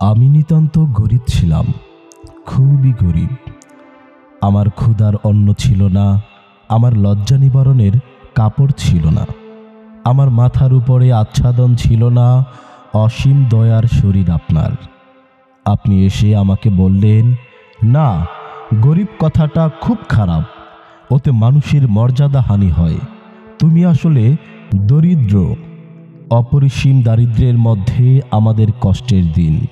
আমি নিতান্ত গরিব ছিলাম, খুবই গরিব। আমার ক্ষুধার অন্ন ছিল না, আমার লজ্জা নিবারণের কাপড় ছিল না, আমার মাথার উপরে আচ্ছাদন ছিল না। অসীম দয়ার শরীর আপনার। আপনি এসে আমাকে বললেন, না, গরিব কথাটা খুব খারাপ, ওতে মানুষের মর্যাদা হানি হয়। তুমি আসলে দরিদ্র। অপরিসীম দারিদ্র্যের মধ্যে আমাদের কষ্টের দিন।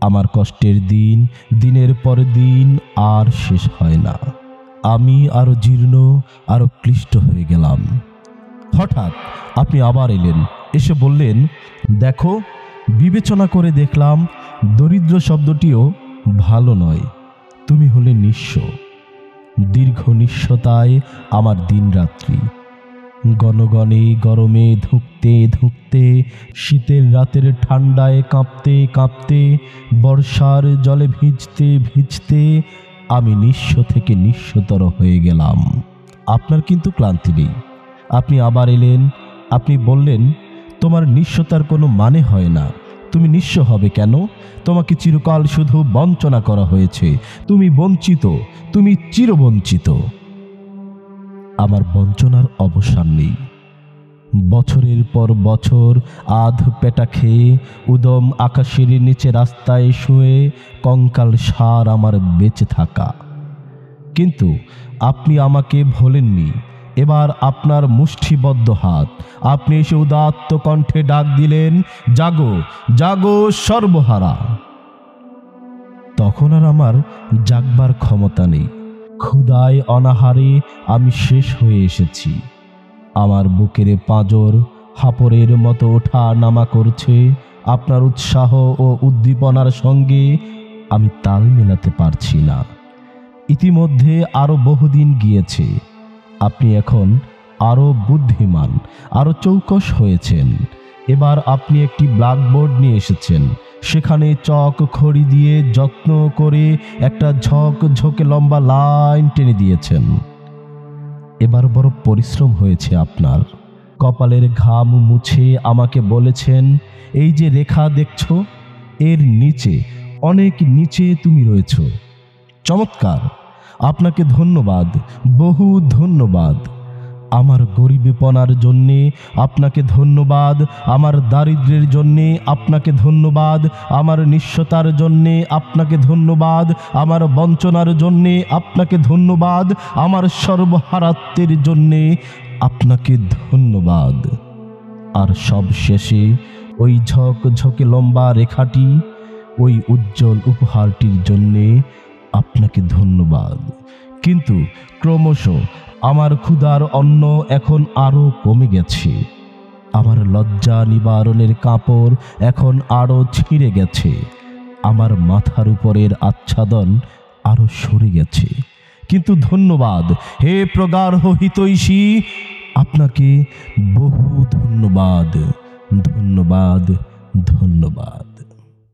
আমার কষ্টের দিন দিনের পর দিন আর শেষ হয় না। আমি আরো জীর্ণ, আরো ক্লিষ্ট হয়ে গেলাম। হঠাৎ আপনি আবার এলেন, এসে বললেন, দেখো, বিবেচনা করে দেখলাম দরিদ্র শব্দটিও ভালো নয়। তুমি হলে নিঃস্ব। দীর্ঘ নিঃস্বতায় আমার দিনরাত্রি। গণগণে গরমে ধুঁকতে ধুঁকতে, শীতের রাতের ঠান্ডায় কাঁপতে কাঁপতে, বর্ষার জলে ভিজতে ভিজতে আমি নিঃস্ব থেকে নিঃস্বতর হয়ে গেলাম। আপনার কিন্তু ক্লান্তি নেই। আপনি আবার এলেন। আপনি বললেন, তোমার নিঃস্বতার কোনো মানে হয় না। তুমি নিঃস্ব হবে কেন? তোমাকে চিরকাল শুধু বঞ্চনা করা হয়েছে। তুমি বঞ্চিত, তুমি চিরবঞ্চিত। আমার বঞ্চনার অবসান নেই। বছরের পর বছর আধ পেটা খেয়ে, উদম আকাশের নিচে রাস্তায় শুয়ে কঙ্কাল সার আমার বেঁচে থাকা। কিন্তু আপনি আমাকে ভোলেননি। এবার আপনার মুষ্টিবদ্ধ হাত, আপনি এসে উদাত্ত কণ্ঠে ডাক দিলেন, জাগো জাগো সর্বহারা। তখন আর আমার জাগবার ক্ষমতা নেই। ক্ষুধায় অনাহারে আমি শেষ হয়ে এসেছি। আমার বুকের পাঁজর হাপরের মতো ওঠা নামা করছে। আপনার উৎসাহ ও উদ্দীপনার সঙ্গে আমি তাল মেলাতে পারছি না। ইতিমধ্যে আরো বহুদিন গিয়েছে। আপনি এখন আরো বুদ্ধিমান, আরো চৌকস হয়েছেন। এবার আপনি একটি ব্ল্যাকবোর্ড নিয়ে এসেছেন। সেখানে চক খড়ি দিয়ে যত্ন করে একটা ঝকঝকে লম্বা লাইন টেনে দিয়েছেন। এবার বড় পরিশ্রম হয়েছে আপনার। কপালের ঘাম মুছে আমাকে বলেছেন, এই যে রেখা দেখছো, এর নিচে, অনেক নিচে তুমি রয়েছ। চমৎকার! আপনাকে ধন্যবাদ, বহু ধন্যবাদ। আমার গরিবেপনার জন্যে আপনাকে ধন্যবাদ, আমার দারিদ্র্যের জন্যে আপনাকে ধন্যবাদ, আমার নিঃস্বতার জন্যে আপনাকে ধন্যবাদ, আমার বঞ্চনার জন্যে আপনাকে ধন্যবাদ, আমার সর্বহারাত্মের জন্যে আপনাকে ধন্যবাদ। আর সব শেষে ওই ঝকঝকে লম্বা রেখাটি, ওই উজ্জ্বল উপহারটির জন্যে আপনাকে ধন্যবাদ। কিন্তু ক্রমশ আমার ক্ষুধার অন্ন এখন আরো কমে গেছে। আমার লজ্জা নিবারণের কাপড় এখন আরো ছিঁড়ে গেছে। আমার মাথার উপরের আচ্ছাদন আরো সরে গেছে। কিন্তু ধন্যবাদ, হে প্রগাঢ় হিতৈষী, আপনাকে বহু ধন্যবাদ, ধন্যবাদ, ধন্যবাদ।